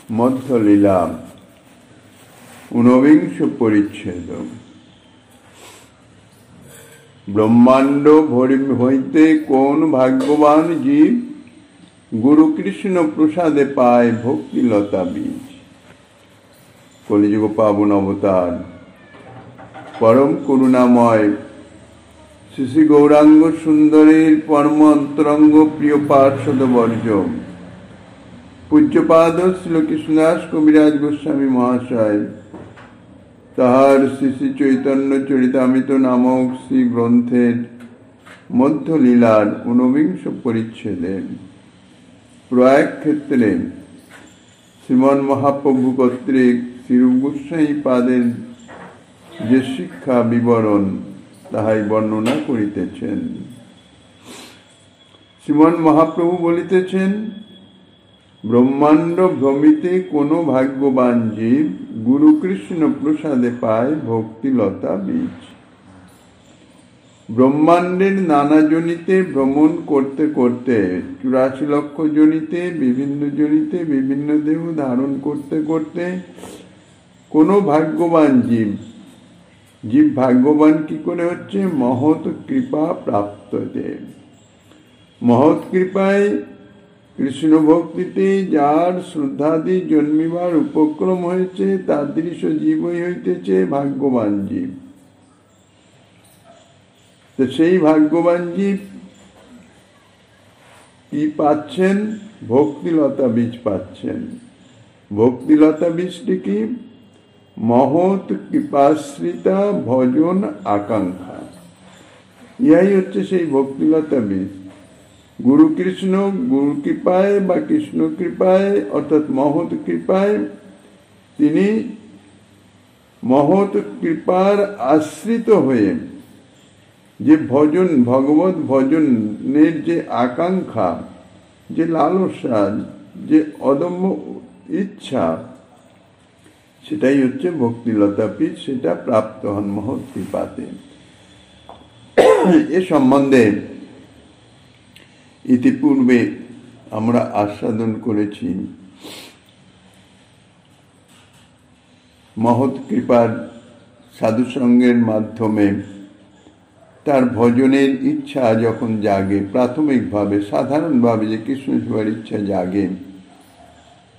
মধ্যলীলা ঊনবিংশ পরিচ্ছেদ। ব্রহ্মাণ্ড হইতে কোন ভাগ্যবান জীব গুরু কৃষ্ণ প্রসাদে পায় ভক্তিলতা বীজ। কলিযুগ পাবন অবতার পরম করুণাময় শ্রী গৌরাঙ্গ সুন্দরের পরম অন্তরঙ্গ প্রিয় পার্ষদ বর্জ পূজ্যপাদ শ্রীকৃষ্ণদাস কবিরাজ গোস্বামী মহাশয় তাহার শ্রী শ্রী চৈতন্য চরিতামৃত নামক শ্রী গ্রন্থের মধ্যলীলার ঊনবিংশ পরিচ্ছেদে প্রয়াগ ক্ষেত্রে শ্রীমন মহাপ্রভু কর্তৃক শ্রীরূপ গোস্বামী পাদের যে শিক্ষা বিবরণ তাহাই বর্ণনা করিতেছেন। শ্রীমন মহাপ্রভু বলিতেছেন, ব্রহ্মাণ্ড ভ্রমিতে কোন ভাগ্যবান জীব গুরু কৃষ্ণ প্রসাদে পায় ভক্তিলতা বীজ। ব্রহ্মাণ্ডের নানা জনিতে ভ্রমণ করতে করতে 84 লক্ষ জনিতে বিভিন্ন দেহ ধারণ করতে করতে কোন ভাগ্যবান জীব ভাগ্যবান কি করে হচ্ছে? মহৎ কৃপা প্রাপ্ত দেব। মহৎ কৃপায় কৃষ্ণ ভক্তিতে যার শ্রদ্ধাদি জন্মিবার উপক্রম হয়েছে তাদৃশ জীবই হইতেছে ভাগ্যবান জীব। তো সেই ভাগ্যবান জীব কি পাচ্ছেন? ভক্তিলতা বীজ পাচ্ছেন। ভক্তিলতা বীজটি কি? মহৎ কৃপাশ্রিতা ভজন আকাঙ্ক্ষা। ইহাই হচ্ছে সেই ভক্তিলতা বীজ। গুরু কৃষ্ণ গুরু কৃপায় বা কৃষ্ণ কৃপায় অর্থাৎ মহৎ কৃপায় তিনি মহৎ কৃপার আশ্রিত হয়ে যে ভজন ভগবত ভজনের যে আকাঙ্ক্ষা, যে লালসা, যে অদম্য ইচ্ছা, সেটাই হচ্ছে ভক্তিলতা বীজ। সেটা প্রাপ্ত হন মহৎ কৃপাতে। এ সম্বন্ধে ইতিপূর্বে আমরা আস্বাদন করেছি। মহৎ কৃপার সাধুসঙ্গের মাধ্যমে তার ভজনের ইচ্ছা যখন জাগে, প্রাথমিকভাবে সাধারণভাবে যে কৃষ্ণ সেবার ইচ্ছা জাগে,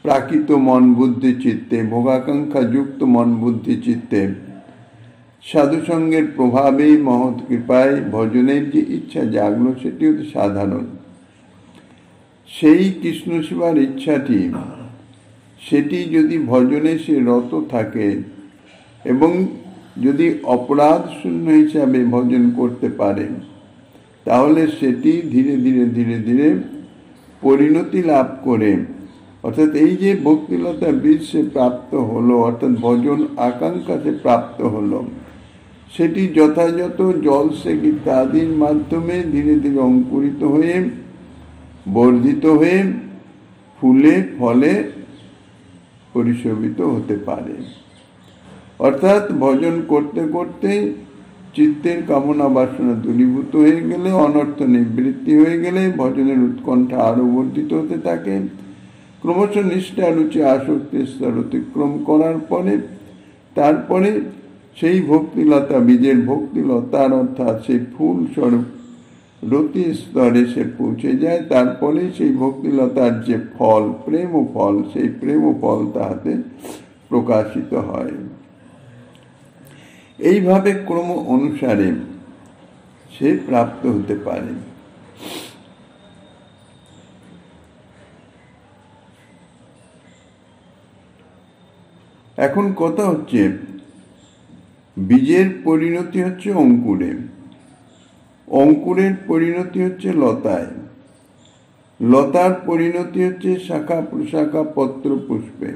প্রাকৃত মন বুদ্ধি চিত্তে, ভোগাকাঙ্ক্ষা যুক্ত মন বুদ্ধি চিত্তে সাধুসঙ্গের প্রভাবেই মহৎ কৃপায় ভজনের যে ইচ্ছা জাগলো সেটি হচ্ছে সাধারণ। সেই কৃষ্ণ সেবার ইচ্ছাটি, সেটি যদি ভজনে সে রত থাকে এবং যদি অপরাধ শূন্য হিসাবে ভজন করতে পারে, তাহলে সেটি ধীরে ধীরে পরিণতি লাভ করে, অর্থাৎ এই যে ভক্তিলতা বীজ সে প্রাপ্ত হলো, অর্থাৎ ভজন আকাঙ্ক্ষা সে প্রাপ্ত হলো, সেটি যথাযথ জল সেচ ইত্যাদির মাধ্যমে ধীরে ধীরে অঙ্কুরিত হয়ে বর্ধিত হয়ে ফুলে ফলে পরিশোভিত হতে পারে। অর্থাৎ ভজন করতে করতে চিত্তের কামনা বাসনা দূরীভূত হয়ে গেলে, অনর্থ নিবৃত্তি হয়ে গেলে ভজনের উৎকণ্ঠা আরো বর্ধিত হতে থাকে। ক্রমশ নিষ্ঠা রুচি আসক্তি স্তর অতিক্রম করার পরে তারপরে সেই ভক্তিলতা বীজের ভক্তিলতার অর্থাৎ সেই ফুল স্বরূপ রতি স্তরে সে পৌঁছে যায়। তারপরে সেই ভক্তিলতার যে ফল, প্রেম ও ফল, সেই প্রেম ও ফল তাহাতে প্রকাশিত হয়। এইভাবে ক্রম অনুসারে সে প্রাপ্ত হতে পারে। এখন কথা হচ্ছে, বীজের পরিণতি হচ্ছে অঙ্কুরে, অঙ্কুরের পরিণতি হচ্ছে লতায়, লতার পরিণতি হচ্ছে শাখা প্রশাখা পত্র পুষ্পে,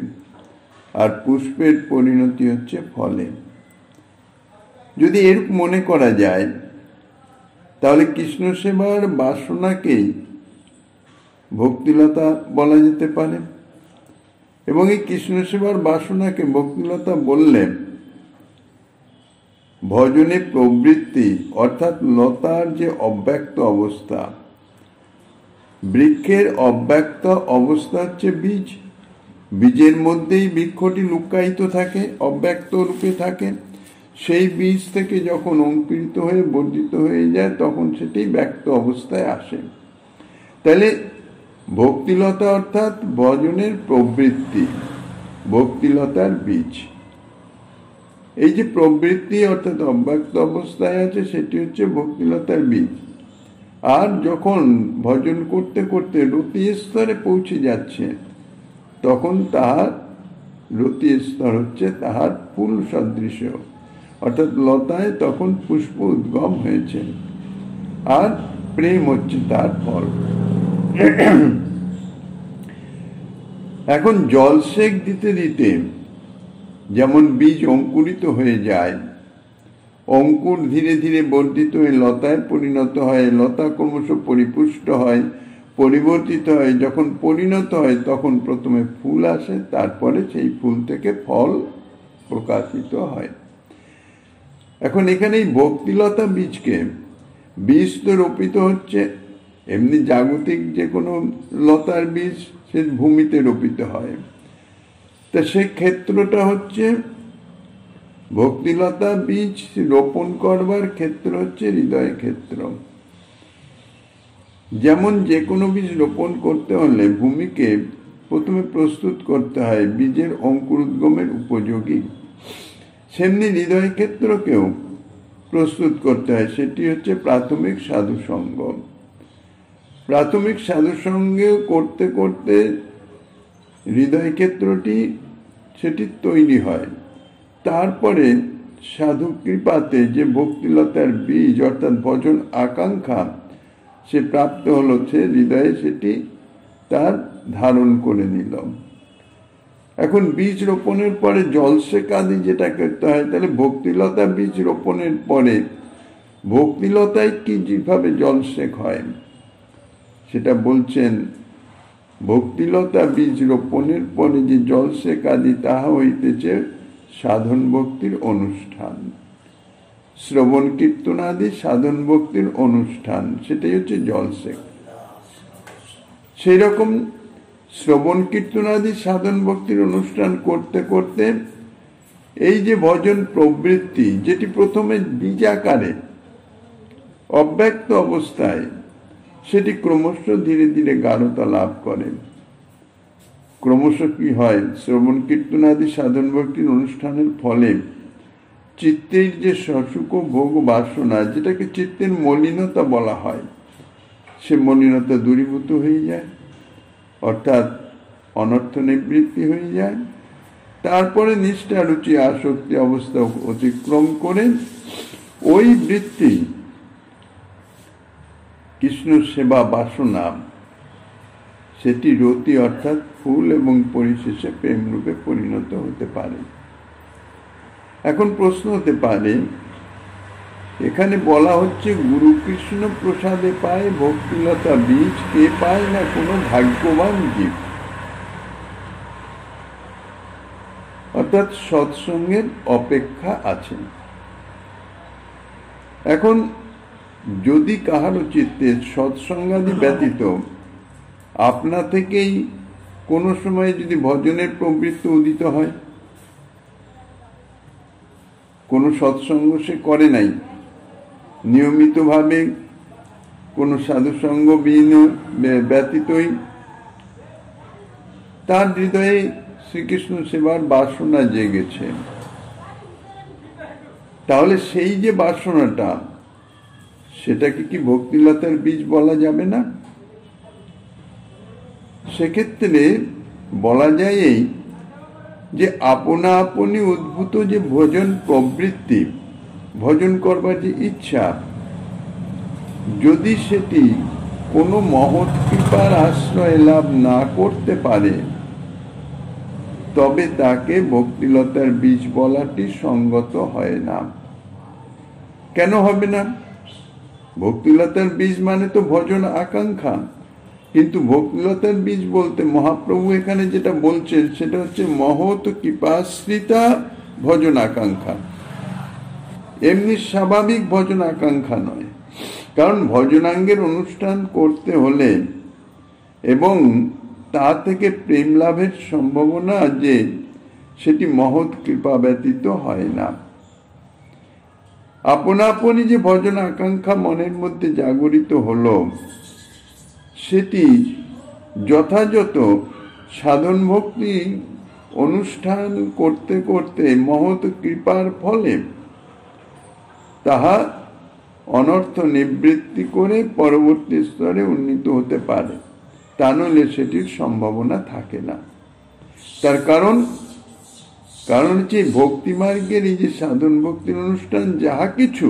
আর পুষ্পের পরিণতি হচ্ছে ফলে। যদি এরূপ মনে করা যায়, তাহলে কৃষ্ণ সেবার বাসনাকেই ভক্তিলতা বলা যেতে পারে। এবং এই কৃষ্ণ সেবার বাসনাকে ভক্তিলতা বললে ভজনে প্রবৃত্তি অর্থাৎ লতার যে অব্যক্ত অবস্থা, বৃক্ষের অব্যক্ত অবস্থা হচ্ছে বীজ, বীজের মধ্যেই বৃক্ষটি লুকায়িত থাকে, অব্যক্ত রূপে থাকে। সেই বীজ থেকে যখন অঙ্কুরিত হয়ে বর্ধিত হয়ে যায় তখন সেটি ব্যক্ত অবস্থায় আসে। তাহলে ভক্তিলতা অর্থাৎ ভজনের প্রবৃত্তি, ভক্তিলতার বীজ। এই যে প্রবৃত্তি অর্থাৎ অব্যক্ত অবস্থায় আছে সেটি হচ্ছে ভক্তিলতার বীজ। আর যখন ভজন করতে করতে রতি স্তরে পৌঁছে যাচ্ছে তখন তাহার রতি স্তর হচ্ছে তাহার ফুল সদৃশ, অর্থাৎ লতায় তখন পুষ্প উদ্গম হয়েছে আর প্রেম হচ্ছে তার ফল। এখন জলসেক দিতে দিতে যেমন বীজ অঙ্কুরিত হয়ে যায়, অঙ্কুর ধীরে ধীরে বর্ধিত হয়ে লতায় পরিণত হয়, লতা ক্রমশ পরিপুষ্ট হয়, পরিবর্তিত হয়। যখন পরিণত হয় তখন প্রথমে ফুল আসে, তারপরে সেই ফুল থেকে ফল প্রকাশিত হয়। এখন এখানে এই ভক্তিলতা বীজকে, বীজ তো রোপিত হচ্ছে, এমনি জাগতিক যে কোনো লতার বীজ সে ভূমিতে রোপিত হয়, তা সে ক্ষেত্রটা হচ্ছে ভক্তিলতা বীজ রোপণ করবার ক্ষেত্র হচ্ছে হৃদয় ক্ষেত্র। যেমন যে কোনো বীজ রোপণ করতে হলে ভূমিকে প্রথমে প্রস্তুত করতে হয় বীজের অঙ্কুরোদ্গমের উপযোগী, সেমনি হৃদয় ক্ষেত্রকেও প্রস্তুত করতে হয়, সেটি হচ্ছে প্রাথমিক সাধুসঙ্গ। প্রাথমিক সাধুসঙ্গ করতে করতে হৃদয় ক্ষেত্রটি সেটি তৈরি হয়। তারপরে সাধু কৃপাতে যে ভক্তিলতার বীজ অর্থাৎ ভজন আকাঙ্ক্ষা সে প্রাপ্ত হলো, সে হৃদয়ে সেটি তার ধারণ করে নিল। এখন বীজ রোপণের পরে জলসেক আদি যেটা করতে হয়, তাহলে ভক্তিলতা বীজ রোপণের পরে ভক্তিলতায় কি যেভাবে জলসেক হয় সেটা বলছেন। ভক্তিলতা বীজ রোপণের পরে যে জলসেক আদি তাহা হইতেছে সাধন ভক্তির অনুষ্ঠান, শ্রবণ কীর্তনাদি সাধন ভক্তির অনুষ্ঠান, সেটাই হচ্ছে জলসেক। সেই রকম শ্রবণ কীর্তনাদি সাধন ভক্তির অনুষ্ঠান করতে করতে এই যে ভজন প্রবৃত্তি যেটি প্রথমে বীজাকারে অব্যক্ত অবস্থায়, সেটি ক্রমশ ধীরে ধীরে গাঢ়তা লাভ করে। ক্রমশ কি হয়, শ্রবণ কীর্তনাদি সাধন ভক্তির অনুষ্ঠানের ফলে চিত্তের যে সুখ ভোগ বাসনা, যেটাকে চিত্তের মলিনতা বলা হয়, সে মলিনতা দূরীভূত হয়ে যায়, অর্থাৎ অনর্থ নিবৃত্তি হয়ে যায়। তারপরে নিষ্ঠা রুচি আসক্তি অবস্থা অতিক্রম করে ওই বৃত্তি কৃষ্ণ সেবা বাসনা সেটি রতি অর্থাৎ ফুল এবং পরিশেষে প্রেম রূপে পরিণত হতে পারে। এখন প্রশ্ন হতে পারে, এখানে বলা হচ্ছে গুরু কৃষ্ণ প্রসাদে পায় ভক্তিলতা বীজ, কে পায় না কোনো ভাগ্যবান জীব, অর্থাৎ সৎসঙ্গের অপেক্ষা আছে। এখন যদি কাহারও চিত্তে সৎসঙ্গাদি ব্যতীত আপনা থেকেই কোনো সময় যদি ভজনের প্রবৃত্তি উদিত হয়, কোনো সৎসঙ্গ সে করে নাই, নিয়মিতভাবে কোনো সাধুসঙ্গ ব্যতীতই তার হৃদয়ে শ্রীকৃষ্ণ সেবার বাসনা জেগেছে, তাহলে সেই যে বাসনাটা সেটাকে কি ভক্তিলতার বীজ বলা যাবে না? সেক্ষেত্রে বলা যায় এই যে আপনা আপনি উদ্ভূত যে ভজন প্রবৃত্তি, ভজন করবার যে ইচ্ছা, যদি সেটি কোনো মহৎ কৃপার আশ্রয় লাভ না করতে পারে তবে তাকে ভক্তিলতার বীজ বলাটি সঙ্গত হয় না। কেন হবে না? ভক্তিলতার বীজ মানে তো ভজন আকাঙ্ক্ষা, কিন্তু ভক্তিলতার বীজ বলতে মহাপ্রভু এখানে যেটা বলছেন সেটা হচ্ছে মহৎ কৃপাশ্রিতা ভজন আকাঙ্ক্ষা, এমনি স্বাভাবিক ভজন আকাঙ্ক্ষা নয়। কারণ ভজনাঙ্গের অনুষ্ঠান করতে হলে এবং তা থেকে প্রেম লাভের সম্ভাবনা যে সেটি মহৎ কৃপা ব্যতীত হয় না। আপনা আপনি যে ভজন আকাঙ্ক্ষা মনের মধ্যে জাগরিত হলো, সেটি যথাযথ সাধন ভক্তি অনুষ্ঠান করতে করতে মহৎ কৃপার ফলে তাহা অনর্থ নিবৃত্তি করে পরবর্তী স্তরে উন্নীত হতে পারে, তা নইলে সেটির সম্ভাবনা থাকে না। তার কারণ হচ্ছে ভক্তি মার্গের এই যে সাধন ভক্তির অনুষ্ঠান যাহা কিছু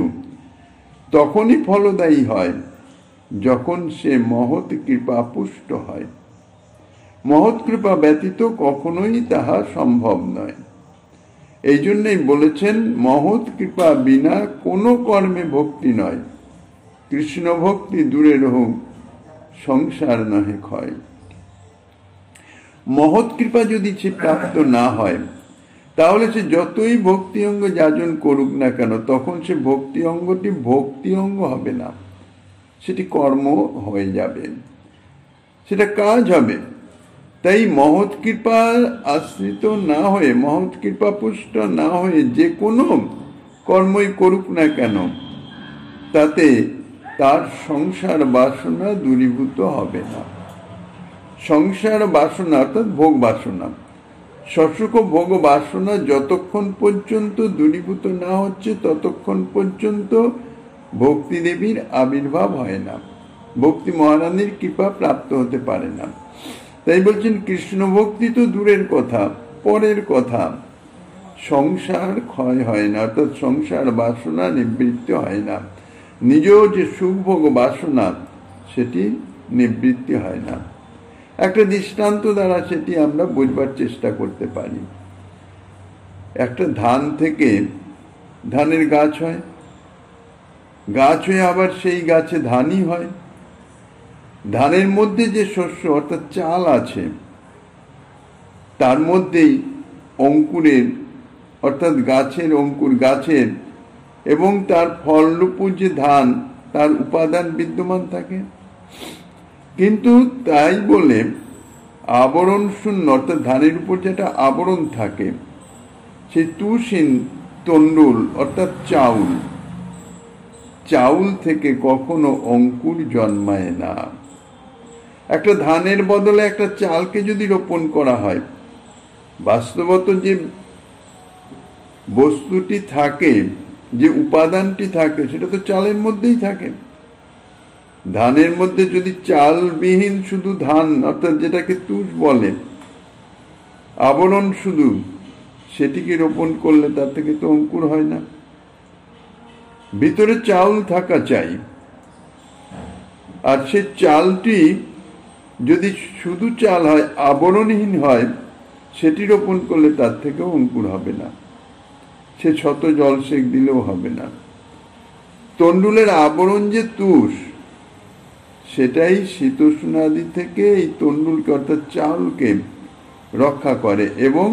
তখনই ফলদায়ী হয় যখন সে মহৎ কৃপা পুষ্ট হয়। মহৎ কৃপা ব্যতীত কখনোই তাহা সম্ভব নয়। এই জন্যই বলেছেন, মহৎ কৃপা বিনা কোনো কর্মে ভক্তি নয়, কৃষ্ণ ভক্তি দূরে রহুক, সংসার নহে ক্ষয়। মহৎ কৃপা যদি সে প্রাপ্ত না হয়, তাহলে সে যতই ভক্তি অঙ্গ যাজন করুক না কেন, তখন সে ভক্তি অঙ্গটি ভক্তি অঙ্গ হবে না, সেটি কর্ম হয়ে যাবে, সেটা কাজ হবে। তাই মহৎ কৃপার আশ্রিত না হয়ে, মহৎ কৃপা পুষ্ট না হয়ে যে কোনো কর্মই করুক না কেন, তাতে তার সংসার বাসনা দূরীভূত হবে না। সংসার বাসনা অর্থাৎ ভোগ বাসনা, শশুক ভোগ বাসনা যতক্ষণ পর্যন্ত দূরীভূত না হচ্ছে ততক্ষণ পর্যন্ত ভক্তি দেবীর আবির্ভাব হয় না, ভক্তি মহারানীর কৃপা প্রাপ্ত হতে পারে না। তাই বলছেন, কৃষ্ণ ভক্তি তো দূরের কথা, পরের কথা, সংসার ক্ষয় হয় না, অর্থাৎ সংসার বাসনা নিবৃত্তি হয় না, নিজ যে সুখ ভোগ বাসনা সেটি নিবৃত্তি হয় না। একটা দৃষ্টান্ত দ্বারা সেটি আমরা বুঝবার চেষ্টা করতে পারি। একটা ধান থেকে ধানের গাছ হয়, গাছ হয়ে আবার সেই গাছে ধানই হয়। ধানের মধ্যে যে শস্য অর্থাৎ চাল আছে, তার মধ্যেই অঙ্কুরের অর্থাৎ গাছের অঙ্কুর, গাছের এবং তার ফলরূপ যে ধান, তার উপাদান বিদ্যমান থাকে। কিন্তু তাই বলে আবরণ শূন্য অর্থাৎ ধানের উপর যেটা আবরণ থাকে, সেই তুষহীন তন্ডুল অর্থাৎ চাউল থেকে কখনো অঙ্কুর জন্মায় না। একটা ধানের বদলে একটা চালকে যদি রোপণ করা হয়, বাস্তবত যে বস্তুটি থাকে, যে উপাদানটি থাকে, সেটা তো চালের মধ্যেই থাকে। ধানের মধ্যে যদি চালবিহীন শুধু ধান অর্থাৎ যেটাকে তুষ বলে, আবরণ শুধু, সেটিকে রোপণ করলে তার থেকে তো অঙ্কুর হয় না। ভিতরে চাউল থাকা চাই, আর সে চালটি যদি শুধু চাল হয়, আবরণহীন হয়, সেটি রোপণ করলে তার থেকেও অঙ্কুর হবে না, সে শত জলসেক দিলেও হবে না। তন্ডুলের আবরণ যে তুষ, সেটাই শীতোষ্ণাদি থেকে এই তন্ডুলকে অর্থাৎ চাউলকে রক্ষা করে, এবং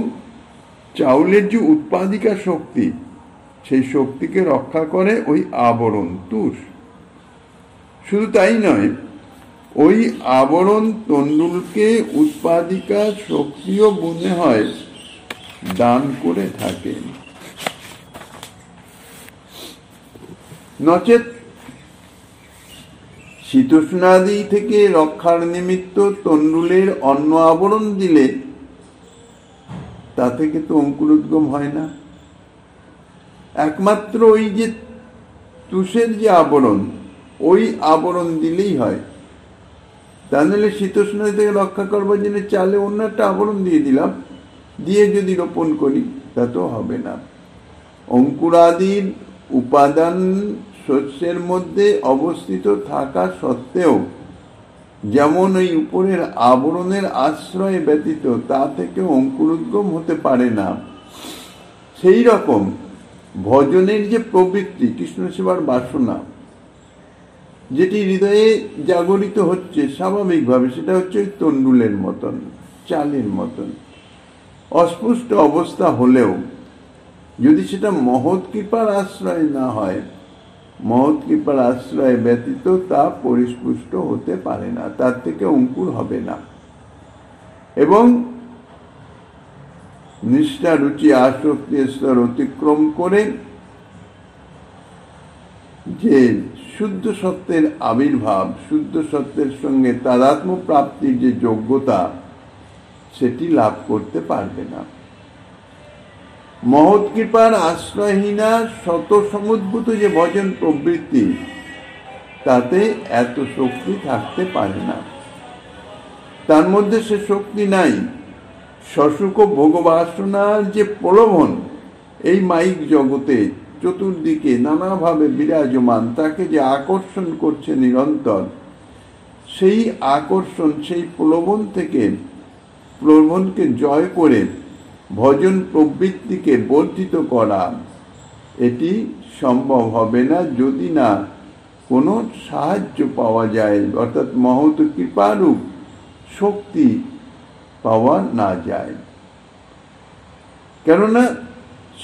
চাউলের যে উৎপাদিকা শক্তি, সেই শক্তিকে রক্ষা করে ওই আবরণ তুষ। শুধু তাই নয়, ওই আবরণ তন্ডুলকে উৎপাদিকা শক্তিও মনে হয় দান করে থাকে। নচেত শীতোষ্ণাদি থেকে রক্ষার নিমিত্ত তন্ডুলের অন্য আবরণ দিলে তা থেকে তো অঙ্কুরোদ্গম হয় না। একমাত্র ওই যে তুষের যে আবরণ, ওই আবরণ দিলেই হয়। তা নাহলে শীতোষ্ণাদি থেকে রক্ষা করবার জন্য চালে অন্য একটা আবরণ দিয়ে দিলাম, দিয়ে যদি রোপণ করি, তা তো হবে না। অঙ্কুরাদির উপাদান শস্যের মধ্যে অবস্থিত থাকা সত্ত্বেও যেমন ওই উপরের আবরণের আশ্রয় ব্যতীত তা থেকে অঙ্কুরোদ্গম হতে পারে না, সেই রকম ভজনের যে প্রবৃত্তি, কৃষ্ণ সেবার বাসনা, যেটি হৃদয়ে জাগরিত হচ্ছে স্বাভাবিকভাবে, সেটা হচ্ছে ওই তন্ডুলের মতন, চালের মতন। অস্পষ্ট অবস্থা হলেও যদি সেটা মহৎ কৃপার আশ্রয় না হয়, মহৎ কৃপার আশ্রয় ব্যতীত তা পরিস্পুষ্ট হতে পারে না, তার থেকে অঙ্কুর হবে না। এবং নিষ্ঠা, রুচি, আসক্তি স্তর অতিক্রম করে যে শুদ্ধ সত্যের আবির্ভাব, শুদ্ধ সত্যের সঙ্গে তাদাত্ম্য প্রাপ্তির যে যোগ্যতা, সেটি লাভ করতে পারবে না। মহৎ কৃপার আশ্রয়হীনা শত সমুদ্ভূত যে ভজন প্রবৃত্তি, তাতে এত শক্তি থাকতে পারে না। তার মধ্যে সে শক্তি নাই। শশুক ভোগবাসনার যে প্রলোভন এই মাইক জগতে চতুর্দিকে নানাভাবে বিরাজমান, তাকে যে আকর্ষণ করছে নিরন্তর, সেই আকর্ষণ, সেই প্রলোভনকে জয় করে ভজন প্রবৃত্তিকে বর্ধিত করা, এটি সম্ভব হবে না যদি না কোনো সাহায্য পাওয়া যায়, অর্থাৎ মহৎ কৃপারূপ শক্তি পাওয়া না যায়। কেননা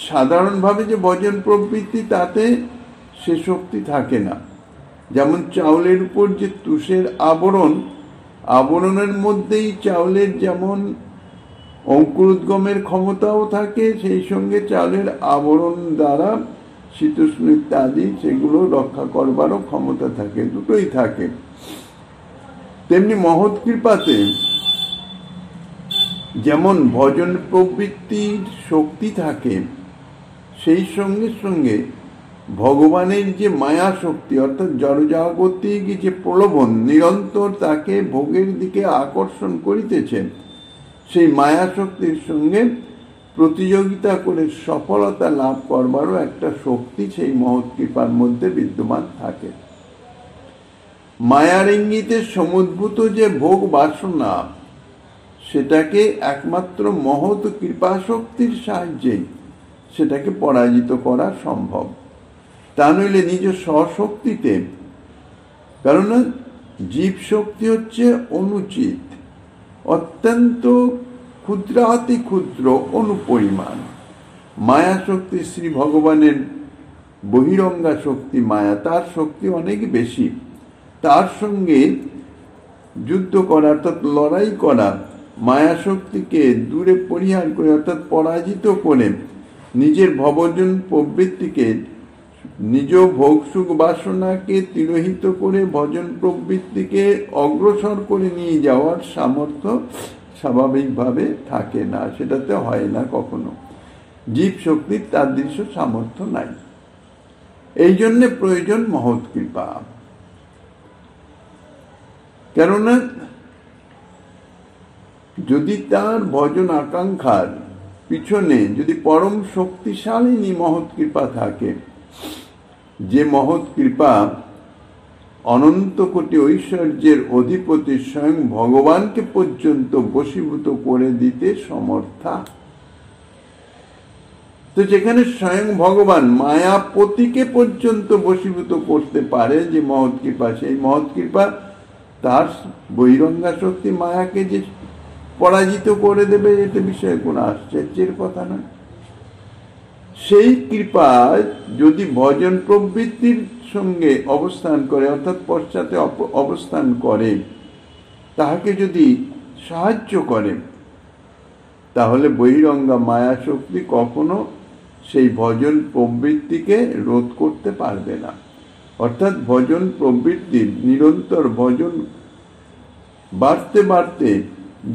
সাধারণভাবে যে ভজন প্রবৃত্তি, তাতে সে শক্তি থাকে না। যেমন চাউলের উপর যে তুষের আবরণের মধ্যেই চাউলের যেমন অঙ্কুরোদ্গমের ক্ষমতাও থাকে, সেই সঙ্গে চাউলের আবরণ দ্বারা শীতোষ্ণ ইত্যাদি সেগুলো রক্ষা করবারও ক্ষমতা থাকে, দুটোই থাকে। তেমনি মহৎ কৃপাতে যেমন ভজন প্রবৃত্তির শক্তি থাকে, সেই সঙ্গে সঙ্গে ভগবানের যে মায়া শক্তি, অর্থাৎ জড়জাগতিক যে প্রলোভন নিরন্তর তাকে ভোগের দিকে আকর্ষণ করিতেছে, সেই মায়া শক্তির সঙ্গে প্রতিযোগিতা করে সফলতা লাভ করবারও একটা শক্তি সেই মহৎ কৃপার মধ্যে বিদ্যমান থাকে। মায়ার ইঙ্গিতে সমুদ্ভূত যে ভোগ বাসনা, সেটাকে একমাত্র মহৎ কৃপা শক্তির সাহায্যে সেটাকে পরাজিত করা সম্ভব। তা নইলে নিজ স্বশক্তিতে, কারণ জীব শক্তি হচ্ছে অনুচিত, অত্যন্ত ক্ষুদ্রাতি ক্ষুদ্র অনুপরিমাণ। মায়া শক্তি শ্রী ভগবানের বহিরঙ্গা শক্তি মায়া, তার শক্তি অনেক বেশি। তার সঙ্গে যুদ্ধ করা, অর্থাৎ লড়াই করা, মায়া শক্তিকে দূরে পরিহার করে, অর্থাৎ পরাজিত করে নিজের ভবজন প্রবৃত্তিকে, নিজ ভোগ সুখ বাসনাকে তিরোহিত করে ভজন প্রবৃত্তিকে অগ্রসর করে নিয়ে যাওয়ার সামর্থ্য স্বাভাবিকভাবে থাকে না, সেটাতে হয় না কখনো। জীব শক্তির তার দৃশ্য সামর্থ্য নাই। এই জন্যে প্রয়োজন মহৎ কৃপা। কেননা যদি তার ভজন আকাঙ্ক্ষার পিছনে যদি পরম শক্তিশালী মহৎ কৃপা থাকে, যে মহৎ কৃপা অনন্ত কোটি ঐশ্বর্যের অধিপতি স্বয়ং ভগবানকে পর্যন্ত বশীভূত করে দিতে সমর্থা, তো যেখানে স্বয়ং ভগবান মায়াপতিকে পর্যন্ত বশীভূত করতে পারে যে মহৎ কৃপা, সেই মহৎ কৃপা তার বহিরঙ্গা শক্তি মায়াকে যে পরাজিত করে দেবে, এতে বিষয়ে কোনো আশ্চর্যের কথা নয়। সেই কৃপা যদি ভজন প্রবৃত্তির সঙ্গে অবস্থান করে, অর্থাৎ পশ্চাতে অবস্থান করে, তাহাকে যদি সাহায্য করে, তাহলে বহিরঙ্গা মায়া শক্তি কখনো সেই ভজন প্রবৃত্তিকে রোধ করতে পারবে না। অর্থাৎ ভজন প্রবৃত্তির নিরন্তর ভজন বাড়তে বাড়তে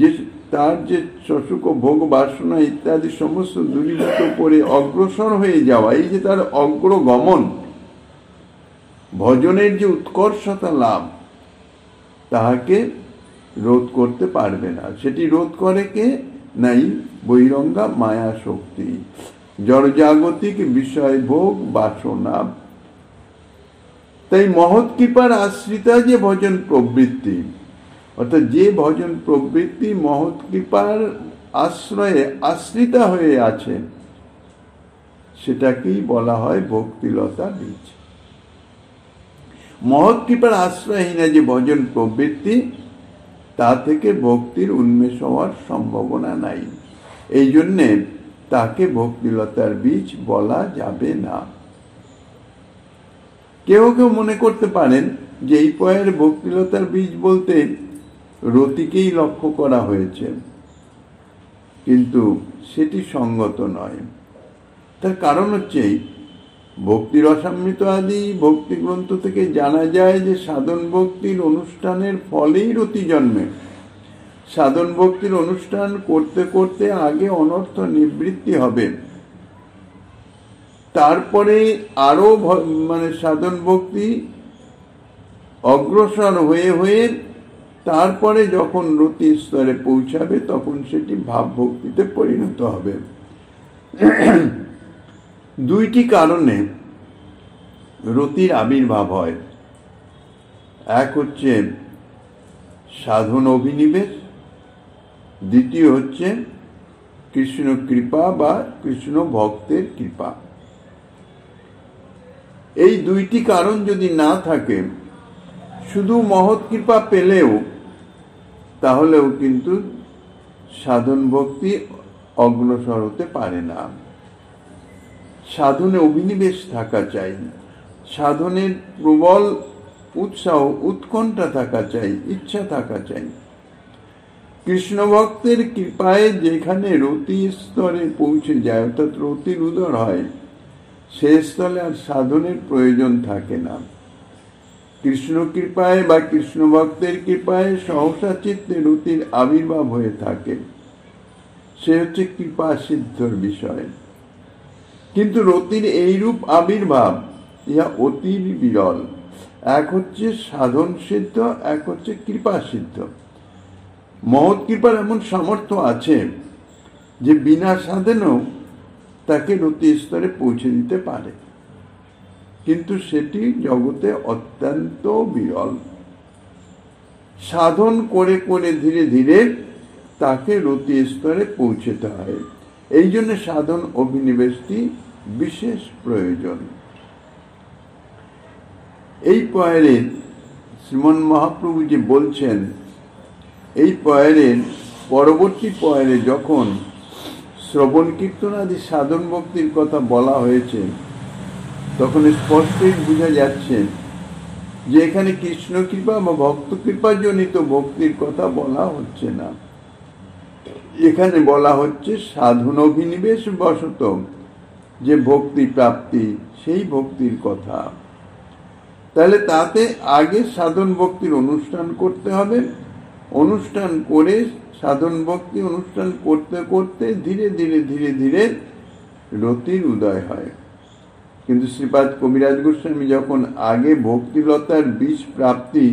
যে তার যে শশুক ভোগ বাসনা ইত্যাদি সমস্ত দূরীভূত করে অগ্রসর হয়ে যাওয়া, এই যে তার অগ্রগমন, ভজনের যে উৎকর্ষতা লাভ, তাহাকে রোধ করতে পারবে না। সেটি রোধ করে কে? নাই বহিরঙ্গা মায়া শক্তি, জড়জাগতিক বিষয় ভোগ বাসনা। তাই মহৎ কৃপার আশ্রিতা যে ভজন প্রবৃত্তি, অর্থাৎ যে ভজন প্রবৃত্তি মহৎ কৃপার আশ্রয়ে আশ্রিতা হয়ে আছে, সেটাকেই বলা হয় ভক্তিলতা বীজ। মহৎ কৃপার আশ্রয়হীন যে ভজন প্রবৃত্তি, তা থেকে ভক্তির উন্মেষ হওয়ার সম্ভাবনা নাই। এই জন্যে তাকে ভক্তিলতার বীজ বলা যাবে না। কেউ কেউ মনে করতে পারেন যে এই পয়ের ভক্তিলতার বীজ বলতে রতিকেই লক্ষ্য করা হয়েছে। কিন্তু সেটি সঙ্গত নয়। তার কারণ হচ্ছে ভক্তি রসামৃত আদি ভক্তি গ্রন্থ থেকে জানা যায় যে সাধন ভক্তির অনুষ্ঠানের ফলেই রতি জন্মে। সাধন ভক্তির অনুষ্ঠান করতে করতে আগে অনর্থ নিবৃত্তি হবে, তারপরে আরো সাধন ভক্তি অগ্রসর হয়ে হয়ে তারপরে যখন রতি স্তরে পৌঁছাবে তখন সেটি ভাব ভক্তিতে পরিণত হবে। দুইটি কারণে রতির আবির্ভাব হয়। এক হচ্ছে সাধন অভিনিবেশ, দ্বিতীয় হচ্ছে কৃষ্ণ কৃপা বা কৃষ্ণ ভক্তের কৃপা। এই দুইটি কারণ যদি না থাকে, শুধু মহৎ কৃপা পেলেও তাহলেও কিন্তু সাধন ভক্তি অগ্রসর হতে পারে না। সাধনে অভিনিবেশ থাকা চাই, সাধনের প্রবল উৎসাহ উৎকণ্ঠা থাকা চাই, ইচ্ছা থাকা চাই। কৃষ্ণ ভক্তের কৃপায় যেখানে রতি স্তরে পৌঁছে যায়, অর্থাৎ রতির উদর হয়, সে স্থলে আর সাধনের প্রয়োজন থাকে না। কৃষ্ণ কৃপায় বা কৃষ্ণ ভক্তের কৃপায় সহসা চিত্তে রতির আবির্ভাব হয়ে থাকে, সে হচ্ছে কৃপা সিদ্ধর বিষয়। কিন্তু রতির এইরূপ আবির্ভাব ইহা অতি বিরল। এক হচ্ছে সাধন সিদ্ধ, এক হচ্ছে কৃপা সিদ্ধ। মহৎ কৃপার এমন সামর্থ্য আছে যে বিনা সাধনেও তাকে রতি স্তরে পৌঁছে দিতে পারে, কিন্তু সেটি জগতে অত্যন্ত বিরল। সাধন করে করে ধীরে ধীরে তাকে রতি স্তরে পৌঁছতে হয়। এই জন্য সাধন অভিনিবেশটি বিশেষ প্রয়োজন। এই পয়েরে শ্রীমন মহাপ্রভু যে বলছেন, এই পয়েরের পরবর্তী পয়েরে যখন শ্রবণ কীর্তন আদি সাধন ভক্তির কথা বলা হয়েছে, তখন স্পষ্টই বোঝা যাচ্ছে যে এখানে কৃষ্ণ কৃপা বা ভক্ত কৃপা জনিত ভক্তির কথা বলা হচ্ছে না। এখানে বলা হচ্ছে সাধন অভিনিবেশ বশত যে ভক্তি প্রাপ্তি, সেই ভক্তির কথা। তাহলে তাতে আগে সাধন ভক্তির অনুষ্ঠান করতে হবে। অনুষ্ঠান করে সাধন ভক্তি অনুষ্ঠান করতে করতে ধীরে ধীরে ধীরে ধীরে রতির উদয় হয়। কিন্তু শ্রীপাদ কবিরাজ গোস্বামী যখন আগে ভক্তিলতার বীজ প্রাপ্তি,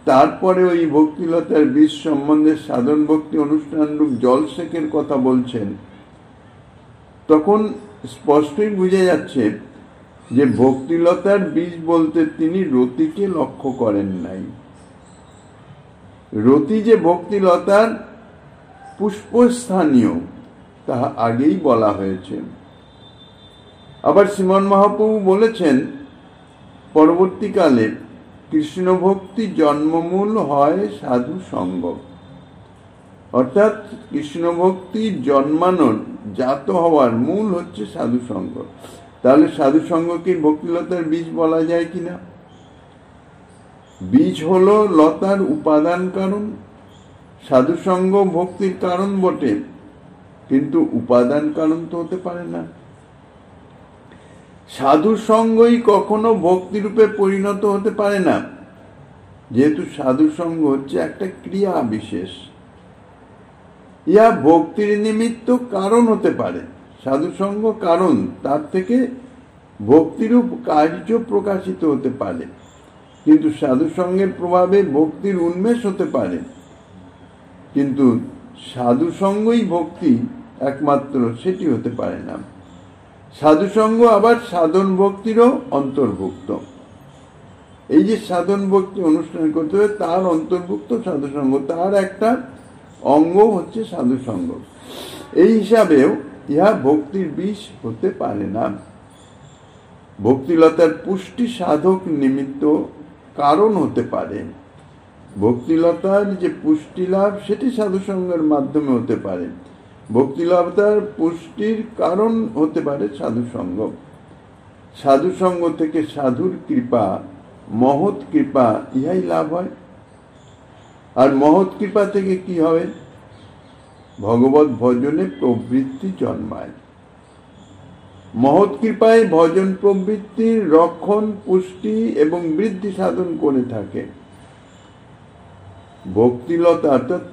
তারপরে ওই ভক্তিলতার বীজ সম্বন্ধে সাধন ভক্তি অনুষ্ঠান রূপ জলসেকের কথা বলছেন, তখন স্পষ্টই বোঝা যাচ্ছে যে ভক্তিলতার বীজ বলতে তিনি রতিকে লক্ষ্য করেন নাই। রতি যে ভক্তিলতার পুষ্পস্থানীয় তাহা আগেই বলা হয়েছে। আবার শ্রীমন মহাপ্রভু বলেছেন পরবর্তীকালে কৃষ্ণ ভক্তি জন্মমূল হয় সাধু সঙ্গ, অর্থাৎ কৃষ্ণ ভক্তি জন্মানোর জাত হওয়ার মূল হচ্ছে সাধু সঙ্গ। তাহলে সাধু সঙ্গকে ভক্তিলতার বীজ বলা যায় কিনা? বীজ হলো লতার উপাদান কারণ। সাধু সঙ্গ ভক্তির কারণ বটে, কিন্তু উপাদান কারণ তো হতে পারে না। সাধু সঙ্গই কখনো ভক্তিরূপে পরিণত হতে পারে না, যেহেতু সাধু সঙ্গ হচ্ছে একটা ক্রিয়া বিশেষ। ইহা ভক্তির নিমিত্ত কারণ হতে পারে। সাধু সঙ্গ কারণ, তার থেকে ভক্তিরূপ কার্য প্রকাশিত হতে পারে, কিন্তু সাধু সঙ্গের প্রভাবে ভক্তির উন্মেষ হতে পারে। কিন্তু সাধু সঙ্গই ভক্তি একমাত্র, সেটি হতে পারে না। সাধু সঙ্গ আবার সাধন ভক্তিরও অন্তর্ভুক্ত। এই যে সাধন ভক্তি অনুষ্ঠান করতে হবে তার অন্তর্ভুক্ত সাধু সঙ্গ, তার একটা অঙ্গ হচ্ছে সাধু সঙ্গ। এই হিসাবেও ইহা ভক্তির বীজ হতে পারে না। ভক্তিলতার পুষ্টি সাধক নিমিত্ত কারণ হতে পারে। ভক্তিলতার যে পুষ্টি লাভ সেটি সাধু সঙ্গের মাধ্যমে হতে পারে। ভক্তিলতার পুষ্টির কারণ হতে পারে সাধু সঙ্গ। সাধু সঙ্গ থেকে সাধুর কৃপা, মহৎ কৃপা, ইহাই লাভ হয়। আর মহৎ কৃপা থেকে কি হবে? ভগবত ভজনে প্রবৃত্তি জন্মায়। মহৎ কৃপায় ভজন প্রবৃত্তির রক্ষণ, পুষ্টি এবং বৃদ্ধি সাধন করে থাকে। ভক্তিলতা অর্থাৎ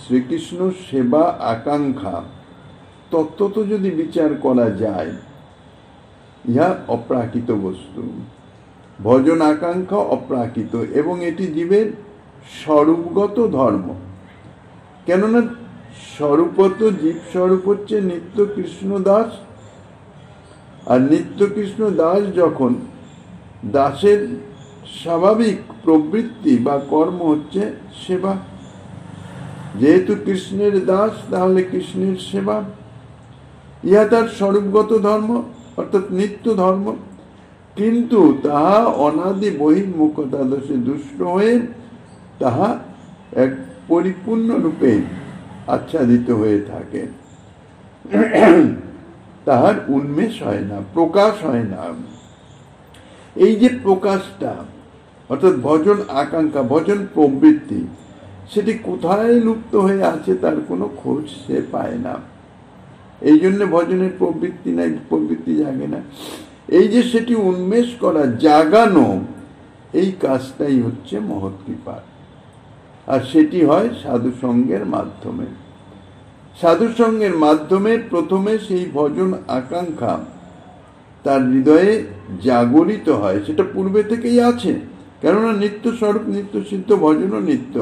শ্রীকৃষ্ণ সেবা আকাঙ্ক্ষা তত্ত্বত যদি বিচার করা যায়, ইহা অপ্রাকৃত বস্তু। ভজন আকাঙ্ক্ষা অপ্রাকৃত এবং এটি জীবের স্বরূপগত ধর্ম। কেননা স্বরূপত জীব স্বরূপ হচ্ছে নিত্য কৃষ্ণ দাস, আর নিত্য কৃষ্ণ দাস যখন, দাসের স্বাভাবিক প্রবৃত্তি বা কর্ম হচ্ছে সেবা। যেহেতু কৃষ্ণের দাস, তাহলে কৃষ্ণের সেবা, ইহা তার স্বরূপগত ধর্ম অর্থাৎ নিত্য ধর্ম। কিন্তু তাহা অনাদি বহির্মুখতা দোষে দুষ্ট হয়ে তাহা এক পরিপূর্ণরূপে আচ্ছাদিত হয়ে থাকে, তাহার উন্মেষ হয় না, প্রকাশ হয় না। এই যে প্রকাশটা অর্থাৎ ভজন আকাঙ্ক্ষা, ভজন প্রবৃত্তি, সেটি কোথায় লুপ্ত হয়ে আছে তার কোনো খোঁজ সে পায় না। এই জন্য ভজনের প্রবৃত্তি নাই, প্রবৃত্তি জাগে না। এই যে সেটি উন্মেষ করা, জাগানো, এই কাজটাই হচ্ছে মহৎ কৃপা। আর সেটি হয় সাধু সঙ্গের মাধ্যমে। সাধু সঙ্গের মাধ্যমে প্রথমে সেই ভজন আকাঙ্ক্ষা তার হৃদয়ে জাগরিত হয়। সেটা পূর্বে থেকেই আছে, কেননা নিত্য স্বরূপ, নিত্য সিদ্ধ ভজন নিত্য,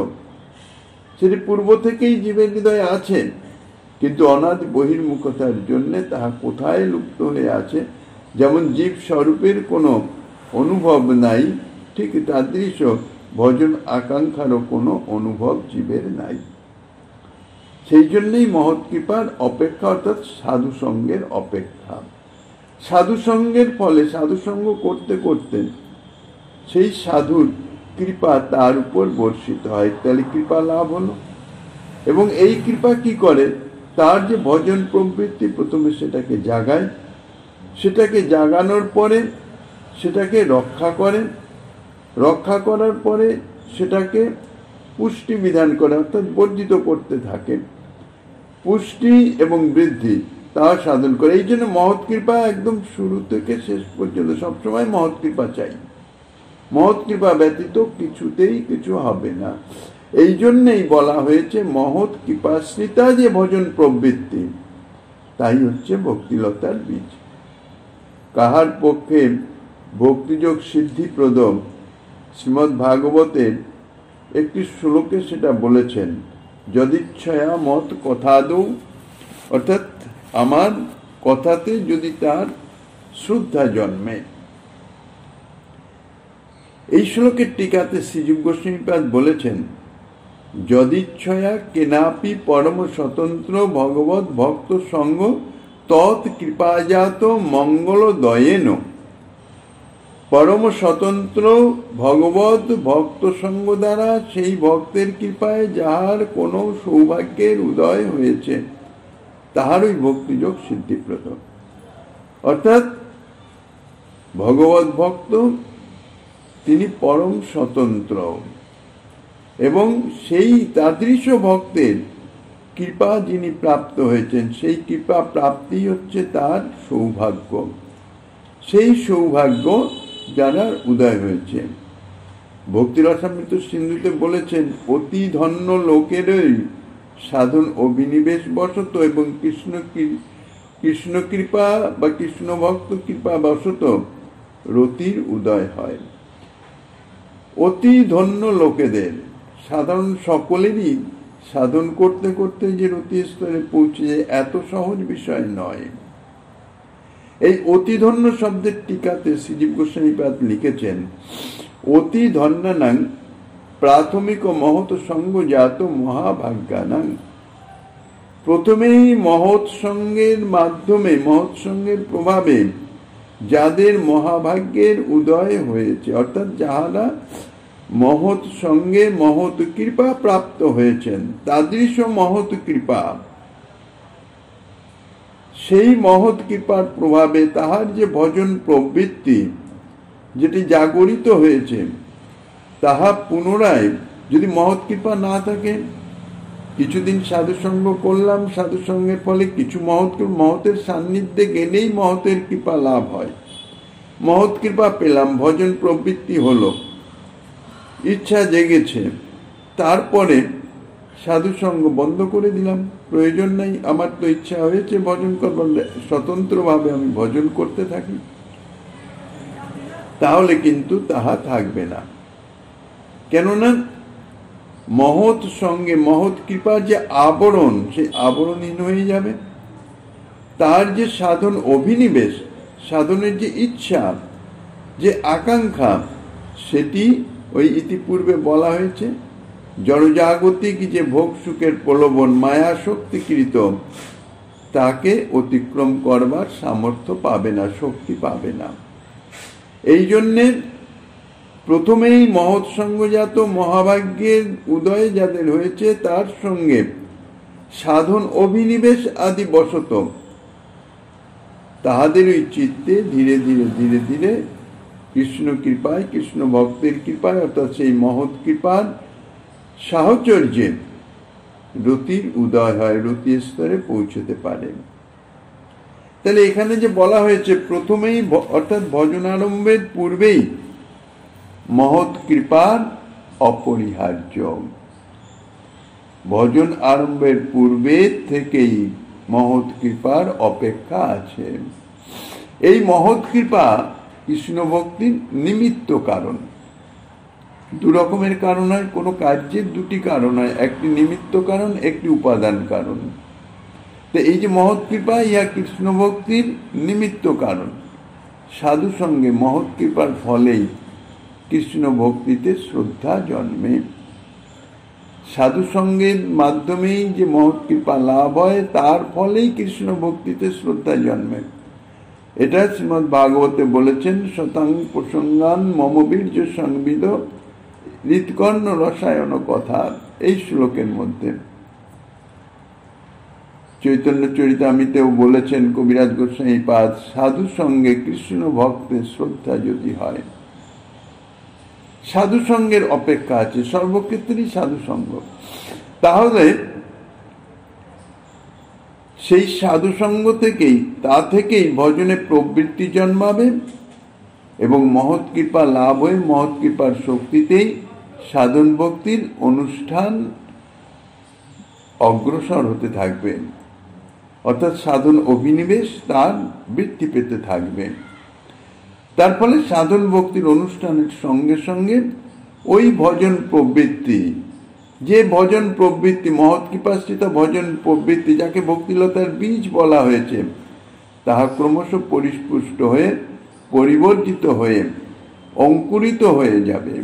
সেটি পূর্ব থেকেই জীবের হৃদয়ে আছে। কিন্তু অনাদি বহির্মুখতার জন্য তাহা কোথায় লুপ্ত হয়ে আছে। যেমন জীব স্বরূপের কোনো অনুভব নাই, ঠিক তাদৃশ ভজন আকাঙ্ক্ষারও কোনো অনুভব জীবের নাই। সেই জন্যই মহৎ কৃপার অপেক্ষা অর্থাৎ সাধু সঙ্গের অপেক্ষা। সাধু সঙ্গের ফলে, সাধু সঙ্গ করতে করতে সেই সাধুর কৃপা তার উপর বর্ষিত হয়, তাহলে কৃপা লাভ হলো। এবং এই কৃপা কি করে, তার যে ভজন প্রবৃত্তি প্রথমে সেটাকে জাগায়, সেটাকে জাগানোর পরে সেটাকে রক্ষা করে, রক্ষা করার পরে সেটাকে পুষ্টি বিধান করে অর্থাৎ বর্ধিত করতে থাকে। পুষ্টি এবং বৃদ্ধি তা সাধন করে। এই জন্য মহৎ কৃপা একদম শুরু থেকে শেষ পর্যন্ত সবসময় মহৎ কৃপা চাই। মহৎ কৃপা ব্যতীত কিছুতেই কিছু হবে না। এই জন্যেই বলা হয়েছে মহৎ কৃপাশ্রিতা যে ভজন প্রবৃত্তি, তাই হচ্ছে ভক্তিলতার বীজ। কাহার পক্ষে ভক্তিযোগ সিদ্ধিপ্রদ, শ্রীমদ্ ভাগবতের একটি শ্লোকে সেটা বলেছেন, যদিচ্ছয়া মত কথাদৌ, অর্থাৎ আমার কথাতে যদি তার শ্রদ্ধা জন্মে। এই শ্লোকের টিকাতে শ্রীজীব গোস্বামীপাদ বলেছেন, যদিচ্ছয়া কেনাপি পরম স্বতন্ত্র ভগবত ভক্ত সঙ্গ তৎ কৃপাজাত মঙ্গল দয়েন। পরম স্বতন্ত্র ভগবত ভক্ত সঙ্গ দ্বারা সেই ভক্তের কৃপায় যাহার কোনো সৌভাগ্যের উদয় হয়েছে, তাহারই ভক্তিযোগ সিদ্ধিপ্রদ। অর্থাৎ ভগবত ভক্ত তিনি পরম স্বতন্ত্র, এবং সেই তাদৃশ ভক্তের কৃপা যিনি প্রাপ্ত হয়েছেন, সেই কৃপা প্রাপ্তি হচ্ছে তার সৌভাগ্য। সেই সৌভাগ্য যারা উদয় হয়েছে, ভক্তিরসামৃত সিন্ধুতে বলেছেন, অতি ধন্য লোকেরই সাধন অভিনিবেশ বশত এবং কৃষ্ণ কৃপা বা কৃষ্ণ ভক্ত কৃপা বশত রতির উদয় হয়। অতি ধন্য লোকেদের, সাধারণ সকলেরই সাধন করতে করতে যে রতি স্তরে পৌঁছে যায়, এত সহজ বিষয় নয়। এই অতি ধন্য শব্দের টিকাতে শ্রীজীব গোস্বামীপাদ লিখেছেন, অতি ধন্যানাং প্রাথমিক মহৎ সঙ্গ জাত মহাভাগ্যানাং। প্রথমেই মহৎ সঙ্গের মাধ্যমে, মহৎ সঙ্গের প্রভাবে যাদের মহাভাগ্যের উদয় হয়েছে, অর্থাৎ যাহারা মহৎ সঙ্গে মহৎ কৃপা প্রাপ্ত হয়েছেন, তাদৃশ মহৎ কৃপা, সেই মহৎ কৃপার প্রভাবে তাহার যে ভজন প্রবৃত্তি যেটি জাগরিত হয়েছে, তাহা পুনরায়, যদি মহৎ কৃপা না থাকে কিছুদিন সাধুসঙ্গ করলাম, সাধুসঙ্গের ফলে কিছু মহতের সান্নিধ্যে গেলেই মহতের কৃপা লাভ হয়। মহৎ কৃপা পেলাম, ভজন প্রবৃত্তি হলো, ইচ্ছা জেগেছে, তারপরে সাধুসঙ্গ বন্ধ করে দিলাম, প্রয়োজন নাই, আমার তো ইচ্ছা হয়েছে ভজন করবার, স্বতন্ত্রভাবে আমি ভজন করতে থাকি, তাহলে কিন্তু তাহা থাকবে না। কেননা মহৎ সঙ্গে মহৎ কৃপার যে আবরণ, সেই আবরণহীন হয়ে যাবে। তার যে সাধন অভিনিবেশ, সাধনের যে ইচ্ছা, যে আকাঙ্ক্ষা, সেটি ওই ইতিপূর্বে বলা হয়েছে জড়জাগতিক যে ভোগ সুখের প্রলোভন, মায়া শক্তিকৃত, তাকে অতিক্রম করবার সামর্থ্য পাবে না, শক্তি পাবে না। এই জন্যে প্রথমেই মহৎ সঙ্গজাত মহাভাগ্যের উদয় যাদের হয়েছে, তার সঙ্গে সাধন অভিনিবেশ আদি বশত তাহাদের ওই চিত্তে ধীরে ধীরে ধীরে ধীরে কৃষ্ণ কৃপায়, কৃষ্ণ ভক্তের কৃপায়, অর্থাৎ সেই মহৎ কৃপার সাহচর্যে রতির উদয় হয়, রতি স্তরে পৌঁছতে পারে। তাহলে এখানে যে বলা হয়েছে প্রথমেই, অর্থাৎ ভজনারম্ভের পূর্বেই মহৎ কৃপার অপরিহার্য, ভজন আরম্ভের পূর্বে থেকেই মহৎ কৃপার অপেক্ষা আছে। এই মহৎ কৃপা কৃষ্ণ ভক্তির নিমিত্ত কারণ। দু রকমের কারণ হয়, কোনো কার্যের দুটি কারণ হয়, একটি নিমিত্ত কারণ, একটি উপাদান কারণ। তো এই যে মহৎ কৃপা, ইহা কৃষ্ণ ভক্তির নিমিত্ত কারণ। সাধু সঙ্গে মহৎ কৃপার ফলেই কৃষ্ণ ভক্তিতে শ্রদ্ধা জন্মে। সাধু সঙ্গের মাধ্যমেই যে মহৎ কৃপা লাভ হয়, তার ফলেই কৃষ্ণ ভক্তিতে শ্রদ্ধা জন্মে। এটা শ্রীমদ্ ভাগবতে বলেছেন, শতাং প্রসঙ্গান মম বীর্য সংবিদ হৃৎকর্ণ রসায়ন কথা, এই শ্লোকের মধ্যে। চৈতন্য চরিতামৃতেও বলেছেন কবিরাজ গোস্বামী পাদ, সাধু সঙ্গে কৃষ্ণ ভক্তের শ্রদ্ধা যদি হয়। সাধু সঙ্গের অপেক্ষা আছে সর্বক্ষেত্রেই, সাধু সঙ্গ। তাহলে সেই সাধু সঙ্গ থেকেই, তা থেকেই ভজনে প্রবৃত্তি জন্মাবে এবং মহৎ কৃপা লাভ হয়ে মহৎ কৃপার শক্তিতেই সাধন ভক্তির অনুষ্ঠান অগ্রসর হতে থাকবে, অর্থাৎ সাধন অভিনিবেশ তার বৃদ্ধি পেতে থাকবে। তার ফলে সাধন ভক্তির অনুষ্ঠানের সঙ্গে সঙ্গে ওই ভজন প্রবৃত্তি, যে ভজন প্রবৃত্তি মহৎ কৃপাশ্রিত ভজন প্রবৃত্তি, যাকে ভক্তিলতার বীজ বলা হয়েছে, তাহা ক্রমশ পরিপুষ্ট হয়ে, পরিবর্তিত হয়ে, অঙ্কুরিত হয়ে যাবে।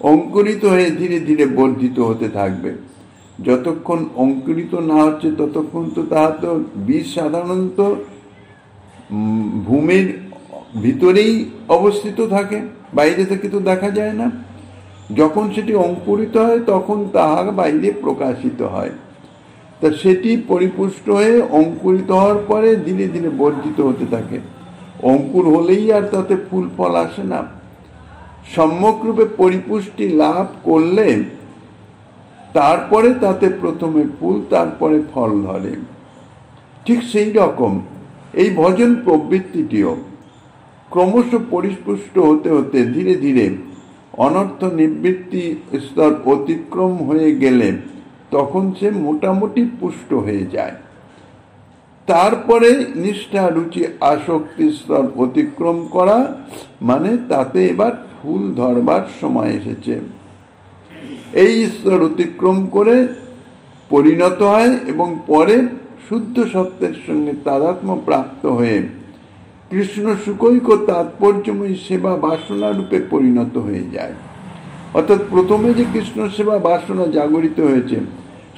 অঙ্কুরিত হয়ে ধীরে ধীরে বর্ধিত হতে থাকবে। যতক্ষণ অঙ্কুরিত না হচ্ছে ততক্ষণ তো তাহা তো বীজ সাধারণত ভূমির ভিতরেই অবস্থিত থাকে, বাইরে থেকে তো দেখা যায় না। যখন সেটি অঙ্কুরিত হয় তখন তাহা বাইরে প্রকাশিত হয়। তা সেটি পরিপুষ্ট হয়ে অঙ্কুরিত হওয়ার পরে ধীরে ধীরে বর্ধিত হতে থাকে। অঙ্কুর হলেই আর তাতে ফুল ফল আসে না। সম্যকরূপে পরিপুষ্টি লাভ করলে তারপরে তাতে প্রথমে ফুল, তারপরে ফল ধরে। ঠিক সেই রকম এই ভজন প্রবৃত্তিটিও ক্রমশ পরিপুষ্ট হতে হতে ধীরে ধীরে অনর্থ নিবৃত্তি স্তর অতিক্রম হয়ে গেলে তখন সে মোটামুটি পুষ্ট হয়ে যায়। তারপরে নিষ্ঠা, রুচি, আসক্তি স্তর অতিক্রম করা মানে তাতে এবার ফুল ধরবার সময় এসেছে। এই স্তর অতিক্রম করে পরিণত হয় এবং পরে শুদ্ধ সত্যের সঙ্গে তাদাত্ম্য প্রাপ্ত হয়ে কৃষ্ণ সুকৈক তাৎপর্যময়ী সেবা বাসনা রূপে পরিণত হয়ে যায়। অর্থাৎ প্রথমে যে কৃষ্ণ সেবা বাসনা জাগরিত হয়েছে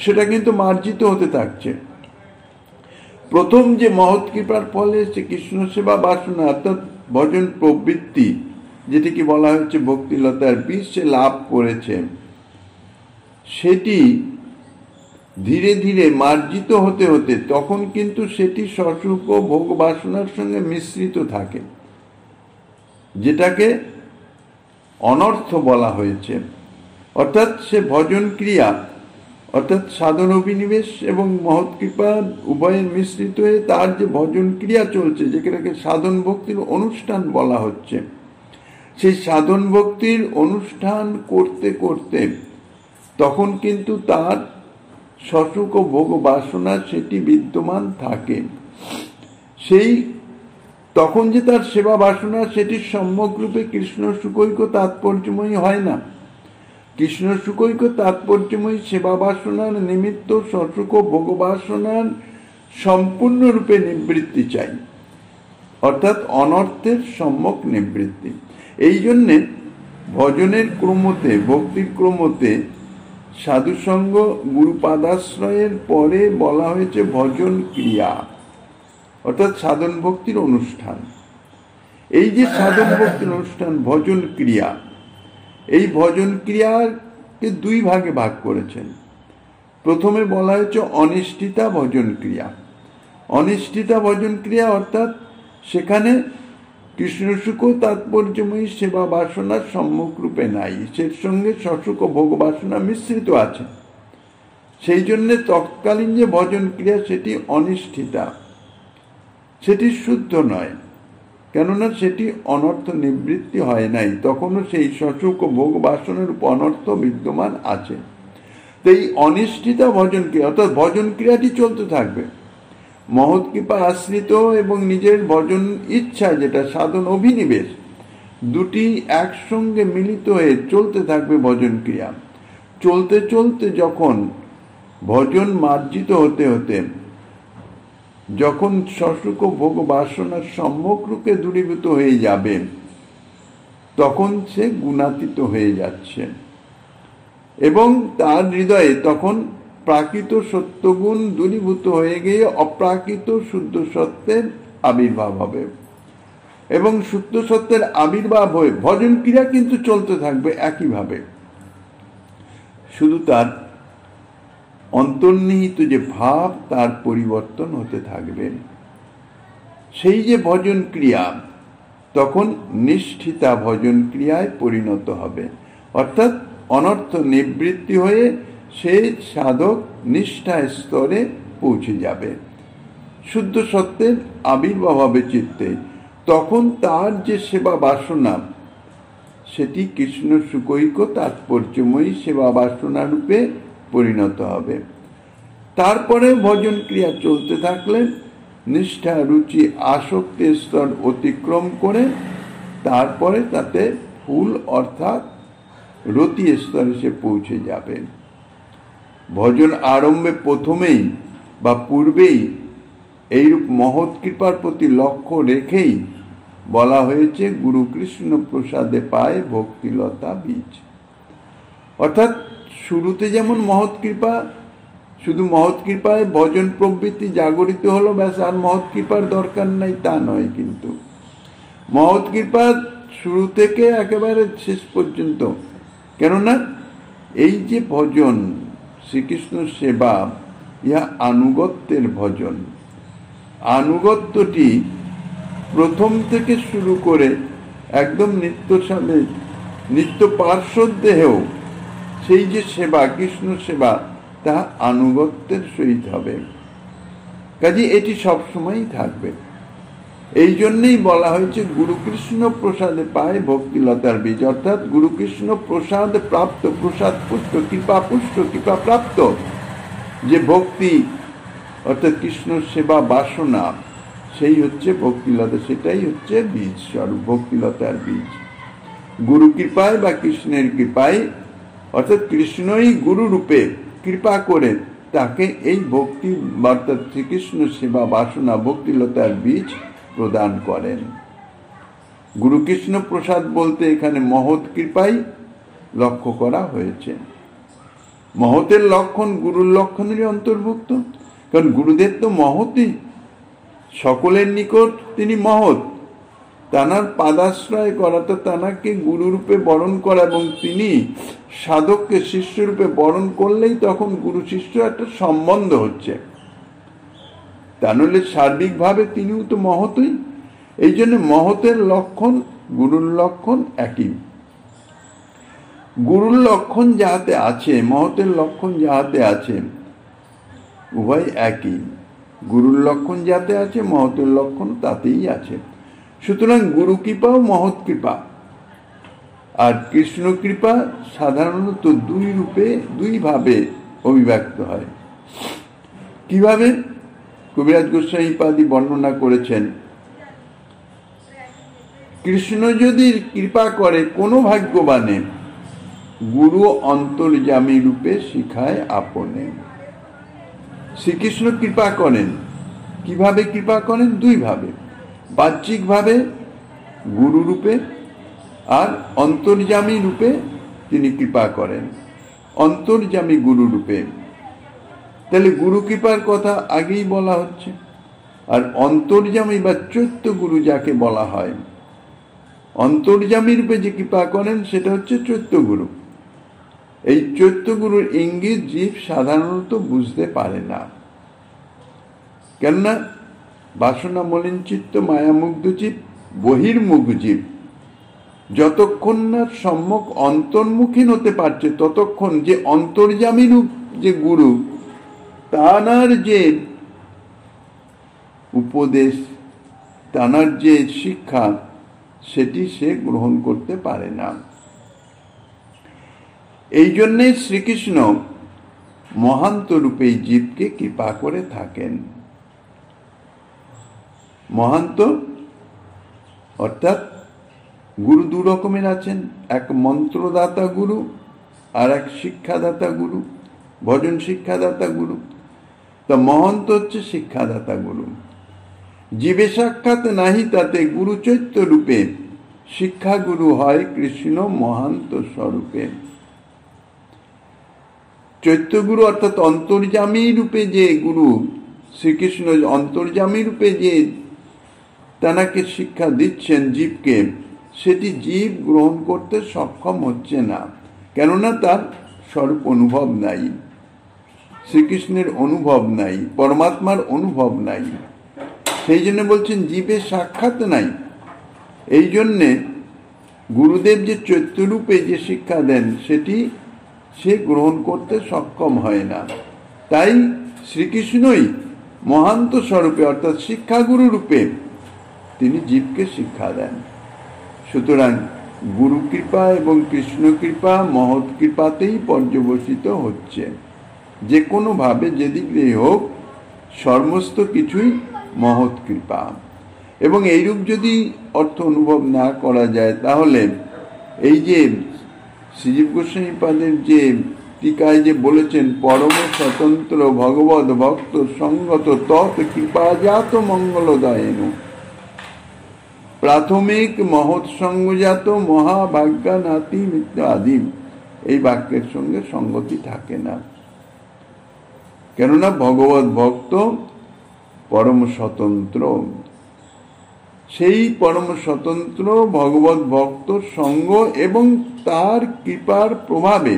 সেটা কিন্তু মার্জিত হতে থাকছে। প্রথম যে মহৎ কৃপার ফলে সে কৃষ্ণ সেবা বাসনা অর্থাৎ ভজন প্রবৃত্তি, যেটিকে বলা হচ্ছে ভক্তিলতার বীজ, সে লাভ করেছে, সেটি ধীরে ধীরে মার্জিত হতে হতে তখন কিন্তু সেটি সসুখ ভোগ বাসনার সঙ্গে মিশ্রিত থাকে, যেটাকে অনর্থ বলা হয়েছে। অর্থাৎ সে ভজন ক্রিয়া অর্থাৎ সাধন অভিনিবেশ এবং মহৎ কৃপা উভয়ের মিশ্রিত হয়ে তার যে ভজন ক্রিয়া চলছে, যেটাকে সাধন ভক্তির অনুষ্ঠান বলা হচ্ছে, সেই সাধন ভক্তির অনুষ্ঠান করতে করতে তখন কিন্তু তার সসুখ ও ভোগ বাসনা সেটি বিদ্যমান থাকে। সেই তখন যে তার সেবা বাসনা সেটি সম্যক রূপে কৃষ্ণ সুখৈক্য তাৎপর্যময়ী হয় না। কৃষ্ণ সুখৈক্য তাৎপর্যময়ী সেবা বাসনার নিমিত্ত সসুখ ভোগ বাসনার সম্পূর্ণরূপে নিবৃত্তি চাই, অর্থাৎ অনর্থের সম্যক নিবৃত্তি। এই জন্যে ভজনের ক্রমতে, ভক্তির ক্রমতে সাধুসঙ্গ গুরুপাদাশ্রয়ের পরে বলা হয়েছে ভজন ক্রিয়া, অর্থাৎ সাধন ভক্তির অনুষ্ঠান। এই যে সাধন ভক্তির অনুষ্ঠান ভজন ক্রিয়া, এই ভজন ক্রিয়াকে দুই ভাগে ভাগ করেছেন। প্রথমে বলা হয়েছে অনিষ্ঠিতা ভজন ক্রিয়া। অনিষ্ঠিতা ভজন ক্রিয়া অর্থাৎ সেখানে কৃষ্ণ সুখ তাৎপর্যময়ী সেবা বাসনার সম্মুখ রূপে নাই, সের সঙ্গে সসুখ ভোগ বাসনা মিশ্রিত আছে। সেই জন্য তৎকালীন যে ভজন ক্রিয়া সেটি অনিষ্ঠিতা, সেটি শুদ্ধ নয়, কেননা সেটি অনর্থ নিবৃত্তি হয় নাই, তখনও সেই সসুখ ভোগ বাসনার উপর অনর্থ বিদ্যমান আছে। তো এই অনিষ্ঠিতা ভজন ক্রিয়া অর্থাৎ ভজন ক্রিয়াটি চলতে থাকবে, মহৎ কৃপা আশ্রিত এবং নিজের ভজন ইচ্ছা যেটা সাধন অভিনিবেশ, দুটি একসঙ্গে মিলিত হয়ে চলতে থাকবে ভজন ক্রিয়া। চলতে চলতে যখন ভজন মার্জিত হতে হতে যখন সসুখ ভোগ বাসনার সম্যক রূপে দূরীভূত হয়ে যাবে, তখন সে গুণাতীত হয়ে যাচ্ছে এবং তার হৃদয়ে তখন প্রাকৃত সত্যগুণ দূরীভূত হয়ে গিয়ে অপ্রাকৃত শুদ্ধ সত্যের আবির্ভাব হবে এবং শুদ্ধ সত্যের আবির্ভাব হয়ে ভজন ক্রিয়া কিন্তু চলতে থাকবে একইভাবে, শুধু তার অন্তর্নিহিত যে ভাব তার পরিবর্তন হতে থাকবে। সেই যে ভজন ক্রিয়া তখন নিষ্ঠিতা ভজন ক্রিয়ায় পরিণত হবে, অর্থাৎ অনর্থ নিবৃত্তি হয়ে সেই সাধক নিষ্ঠা স্তরে পৌঁছে যাবে, শুদ্ধ সত্যের আবির্ভাব হবে চিত্তে। তখন তার যে সেবা বাসনা সেটি কৃষ্ণ সুখৈক্য তাৎপর্যময়ী সেবা বাসনা রূপে পরিণত হবে। তারপরে ভজন ক্রিয়া চলতে থাকলে নিষ্ঠা রুচি আসক্তির স্তর অতিক্রম করে তারপরে তাতে ফুল অর্থাৎ রতি স্তরে সে পৌঁছে যাবে। ভজন আরম্ভে প্রথমেই বা পূর্বেই এইরূপ মহৎ কৃপার প্রতি লক্ষ্য রেখেই বলা হয়েছে গুরু কৃষ্ণ প্রসাদে পায় ভক্তিলতা বীজ। অর্থাৎ শুরুতে যেমন মহৎ কৃপা, শুধু মহৎ কৃপায় ভজন প্রবৃত্তি জাগরিত হলো ব্যাস, আর মহৎ কৃপার দরকার নাই তা নয়, কিন্তু মহৎ কৃপা শুরু থেকে একেবারে শেষ পর্যন্ত। কেননা এই যে ভজন শ্রীকৃষ্ণ সেবা, ইহা আনুগত্যের ভজন। আনুগত্যটি প্রথম থেকে শুরু করে একদম নিত্য পার্শ্বদেহেও সেই যে সেবা কৃষ্ণ সেবা তা আনুগত্যের সহিত হবে, কাজে এটি সবসময়ই থাকবে। এই জন্যই বলা হয়েছে গুরু কৃষ্ণ প্রসাদে পায় ভক্তিলতার বীজ, অর্থাৎ গুরু কৃষ্ণ প্রসাদ প্রাপ্ত, প্রসাদ পুষ্ট, কৃপা পুষ্ট, কৃপা প্রাপ্ত যে ভক্তি অর্থাৎ কৃষ্ণ সেবা বাসনা, সেই হচ্ছে ভক্তিলতা, সেটাই হচ্ছে বীজ স্বরূপ, ভক্তিলতার বীজ। গুরু কৃপায় বা কৃষ্ণের কৃপায় অর্থাৎ কৃষ্ণই গুরু রূপে কৃপা করে তাকে এই ভক্তি অর্থাৎ শ্রীকৃষ্ণ সেবা বাসনা ভক্তিলতার বীজ প্রদান করেন। গুরু কৃষ্ণ প্রসাদ বলতে এখানে মহৎ কৃপাই লক্ষ্য করা হয়েছে। মহতের লক্ষণ গুরুর লক্ষণেরই অন্তর্ভুক্ত, কারণ গুরুদেব তো মহতই, সকলের নিকট তিনি মহৎ। তানার পাদাশ্রয় করা তো তানাকে গুরুরূপে বরণ করা এবং তিনি সাধককে শিষ্যরূপে বরণ করলেই তখন গুরু শিষ্য একটা সম্বন্ধ হচ্ছে, তা নইলে সার্বিকভাবে তিনিও তো মহতই। এই জন্য মহতের লক্ষণ গুরুর লক্ষণ একই। গুরুর লক্ষণ যাহাতে আছে, মহতের লক্ষণ যাহাতে আছে, উভয় একই। গুরুর লক্ষণ যাতে আছে, মহতের লক্ষণ তাতেই আছে। সুতরাং গুরু কৃপা ও মহৎ কৃপা আর কৃষ্ণ কৃপা সাধারণত দুই ভাবে অভিব্যক্ত হয়। কিভাবে? কবিরাজ গোস্বামীপাদি বর্ণনা করেছেন, কৃষ্ণ যদি কৃপা করে কোনো ভাগ্যবানে, গুরু অন্তর্যামী রূপে শিখায় আপনে। শ্রীকৃষ্ণ কৃপা করেন। কিভাবে কৃপা করেন? দুই ভাবে, বাহ্যিক ভাবে গুরু রূপে আর অন্তর্যামী রূপে তিনি কৃপা করেন, অন্তর্যামী গুরু রূপে। তাহলে গুরু কৃপার কথা আগেই বলা হচ্ছে। আর অন্তর্যামী বা চৈত্য গুরু যাকে বলা হয়, অন্তর্যামী রূপে যে কৃপা করেন সেটা হচ্ছে চৈত্য গুরু। এই চৈত্য গুরুর ইঙ্গিত জীব সাধারণত বুঝতে পারে না, কেননা বাসনা মলিন চিত্ত মায়ামুগ্ধ জীব, বহির্মুখ জীব। যতক্ষণ না সম্যক অন্তর্মুখী হতে পারছে ততক্ষণ যে অন্তর্যামী রূপ যে গুরু, তানার যে উপদেশ, তানার যে শিক্ষা, সেটি সে গ্রহণ করতে পারে না। এই জন্যে শ্রীকৃষ্ণ মহান্ত রূপে জীবকে কৃপা করে থাকেন। মহান্ত অর্থাৎ গুরু দু রকমের আছেন, এক মন্ত্রদাতা গুরু আর এক শিক্ষাদাতা গুরু, ভজন শিক্ষাদাতা গুরু। তা মহন্ত হচ্ছে শিক্ষাদাতা গুরু। জীবে সাক্ষাৎ নাহি তাতে গুরু চৈত্য রূপে, শিক্ষা গুরু হয় কৃষ্ণ মহান্ত স্বরূপে। চৈত্য গুরু অর্থাৎ অন্তর্যামী রূপে যে গুরু, শ্রীকৃষ্ণ অন্তর্যামী রূপে যে তানাকে শিক্ষা দিচ্ছেন জীবকে, সেটি জীব গ্রহণ করতে সক্ষম হচ্ছে না, কেননা তার স্বরূপ অনুভব নাই, শ্রীকৃষ্ণের অনুভব নাই, পরমাত্মার অনুভব নাই। সেই জন্য বলছেন জীবে সাক্ষাৎ নাই। এই জন্যে গুরুদেব যে চৈত্যরূপে যে শিক্ষা দেন সেটি সে গ্রহণ করতে সক্ষম হয় না। তাই শ্রীকৃষ্ণই মহান্ত স্বরূপে অর্থাৎ শিক্ষাগুরু রূপে তিনি জীবকে শিক্ষা দেন। সুতরাং গুরু কৃপা এবং কৃষ্ণ কৃপা মহৎ কৃপাতেই পর্যবসিত হচ্ছে। যে কোনো ভাবে যেদিক দিয়ে হোক, সমস্ত কিছুই মহৎ কৃপা। এবং এইরূপ যদি অর্থ অনুভব না করা যায়, তাহলে এই যে শ্রীজীব গোস্বামীপাদের যে টিকায় যে বলেছেন, পরম স্বতন্ত্র ভগবত ভক্ত সঙ্গত তৎ কৃপাজাত মঙ্গলদায়ন, প্রাথমিক মহৎ সঙ্গজাত মহাভাগ্যানাতি আদি, এই বাক্যের সঙ্গে সঙ্গতি থাকে না। কেননা ভগবত ভক্ত পরম স্বতন্ত্র, সেই পরম স্বতন্ত্র ভগবত ভক্ত সঙ্গ এবং তার কৃপার প্রভাবে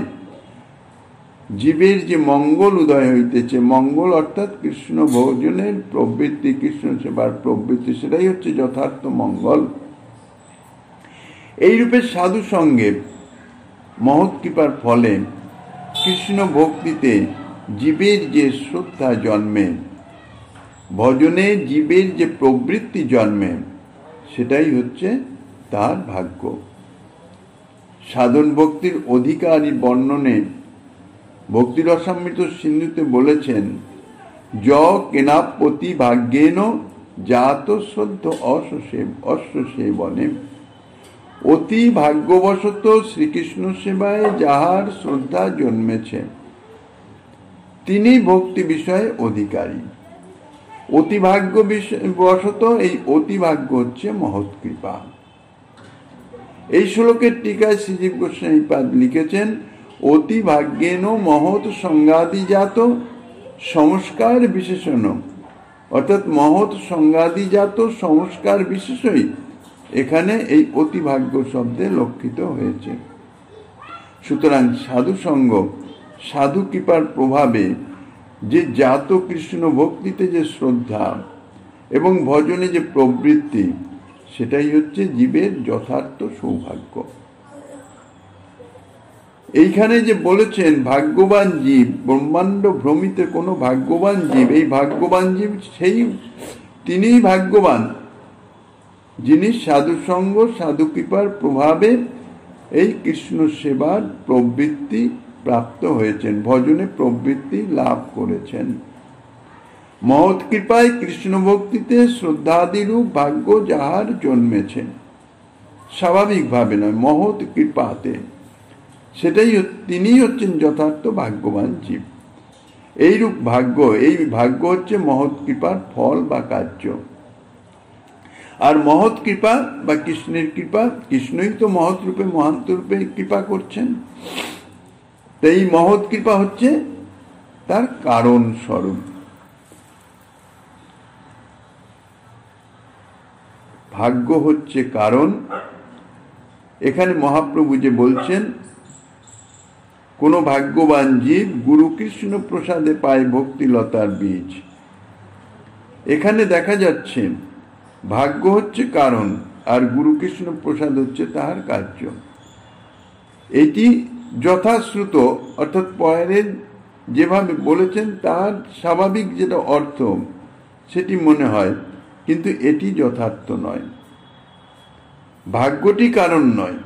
জীবের যে মঙ্গল উদয় হইতেছে, মঙ্গল অর্থাৎ কৃষ্ণ ভোজনের প্রবৃত্তি, কৃষ্ণ সেবার প্রবৃত্তি, সেটাই হচ্ছে যথার্থ মঙ্গল। এইরূপে সাধু সঙ্গে মহৎ কৃপার ফলে কৃষ্ণ ভক্তিতে জীবের যে শ্রদ্ধা জন্মে, ভজনে জীবের যে প্রবৃত্তি জন্মে, সেটাই হচ্ছে তার ভাগ্য। সাধন ভক্তির অধিকারী বর্ণনে ভক্তি রসামৃত সিন্ধুতে বলেছেন, য কেনাপতি ভাগ্যেন জাত শ্রদ্ধ অশ্বসেবনে, অতি ভাগ্যবশত শ্রীকৃষ্ণ সেবায় যাহার শ্রদ্ধা জন্মেছে তিনি ভক্তি বিষয়ে অধিকারী। অতিভাগ্য বশত, এই অতিভাগ্য হচ্ছে মহৎ কৃপা। এই শ্লোকের টিকায় শ্রীজীব গোস্বামীপাদ লিখেছেন, অতি ভাগ্যেন মহৎ সংজ্ঞাদিজাত সংস্কার বিশেষণ, অর্থাৎ মহৎ সংজ্ঞাদিজাত সংস্কার বিশেষই এখানে এই অতিভাগ্য শব্দে লক্ষিত হয়েছে। সুতরাং সাধু সঙ্গ, সাধু কৃপার প্রভাবে যে জাত কৃষ্ণ ভক্তিতে যে শ্রদ্ধা এবং ভজনে যে প্রবৃত্তি, সেটাই হচ্ছে জীবের যথার্থ সৌভাগ্য। এইখানে যে বলেছেন ভাগ্যবান জীব, ব্রহ্মাণ্ড ভ্রমিতে কোনো ভাগ্যবান জীব, এই ভাগ্যবান জীব তিনিই ভাগ্যবান যিনি সাধুসঙ্গ সাধু কৃপার প্রভাবে এই কৃষ্ণ সেবার প্রবৃত্তি প্রাপ্ত হয়েছেন, ভজনে প্রবৃত্তি লাভ করেছেন। মহৎ কৃপায় কৃষ্ণ ভক্তিতে শ্রদ্ধাদিরূপ ভাগ্য যাহার জন্মেছে, স্বাভাবিকভাবে নয়, মহৎ কৃপাতে, তিনি হচ্ছেন যথার্থ ভাগ্যবান জীব। এইরূপ ভাগ্য, এই ভাগ্য হচ্ছে মহৎ কৃপার ফল বা কার্য। আর মহৎ কৃপা বা কৃষ্ণের কৃপা, কৃষ্ণই তো মহৎ রূপে মহান্ত রূপে কৃপা করছেন। এই মহৎ কৃপা হচ্ছে তার কারণ স্বরূপ। ভাগ্য হচ্ছে কারণ। এখানে মহাপ্রভু যে বলছেন কোন ভাগ্যবান জীব গুরু কৃষ্ণ প্রসাদে পায় ভক্তিলতার বীজ, এখানে দেখা যাচ্ছে ভাগ্য হচ্ছে কারণ আর গুরু কৃষ্ণ প্রসাদ হচ্ছে তাহার কার্য। এটি যথাশ্রুত, অর্থাৎ পয়ের যেভাবে বলেছেন তার স্বাভাবিক যেটা অর্থ সেটি মনে হয়, কিন্তু এটি যথার্থ নয়। ভাগ্যটি কারণ নয়,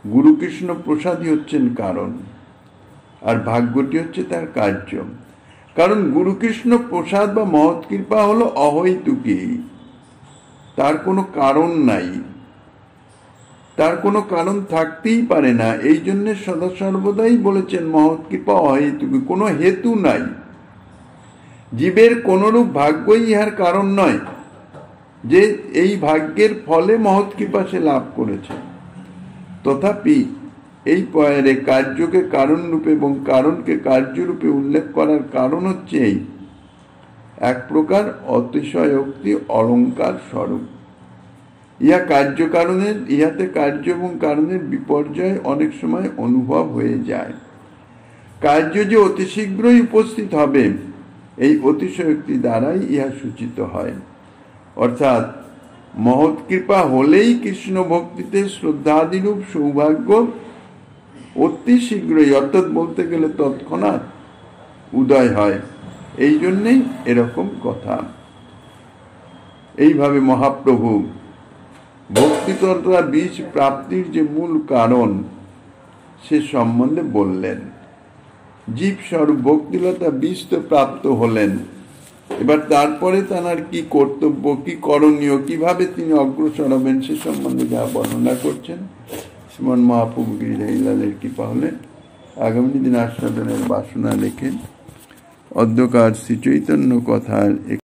গুরু কৃষ্ণ প্রসাদই হচ্ছেন কারণ, আর ভাগ্যটি হচ্ছে তার কার্য। কারণ গুরু কৃষ্ণ প্রসাদ বা মহৎ কৃপা হলো অহৈতুকী, তার কোনো কারণ নাই, তার কোনো কারণ থাকতেই পারে না। এই জন্য সদা সর্বদাই বলেছেন মহৎ কৃপা অহেতুকী, কোনো হেতু নাই। জীবের কোনরূপ ভাগ্যই ইহার কারণ নয় যে এই ভাগ্যের ফলে মহৎ কৃপা সে লাভ করেছে। তথাপি এই পয়েরে কার্যকে কারণ রূপে এবং কারণকে কার্যরূপে উল্লেখ করার কারণ হচ্ছে এই এক প্রকার অতিশয়োক্তি অলঙ্কার স্বরূপ। ইহাতে কার্য এবং কারণের বিপর্যয় অনেক সময় অনুভব হয়ে যায়। কার্য যে অতি শীঘ্রই উপস্থিত হবে, এই অতিশয়োক্তি দ্বারাই ইহা সূচিত হয়। অর্থাৎ মহৎ কৃপা হলেই কৃষ্ণ ভক্তিতে শ্রদ্ধাদিরূপ সৌভাগ্য অতি শীঘ্রই, অর্থাৎ বলতে গেলে তৎক্ষণাৎ উদয় হয়। এই জন্যেই এরকম কথা। এইভাবে মহাপ্রভু ভক্তিতন্ত্রা বীজ প্রাপ্তির যে মূল কারণ সে সম্বন্ধে বললেন। জীব স্বরূপ ভক্তিলতা বীজ তো প্রাপ্ত হলেন, এবার তারপরে তার কি কর্তব্য, কি করণীয়, কিভাবে তিনি অগ্রসর হবেন সে সম্বন্ধে যা বর্ণনা করছেন শ্রীমন মহাপ্রভু গিরিধারীলালের কৃপা হলে আগামী দিন আস্বাদনের বাসনা লেখেন অদ্যকার শ্রী চৈতন্য কথার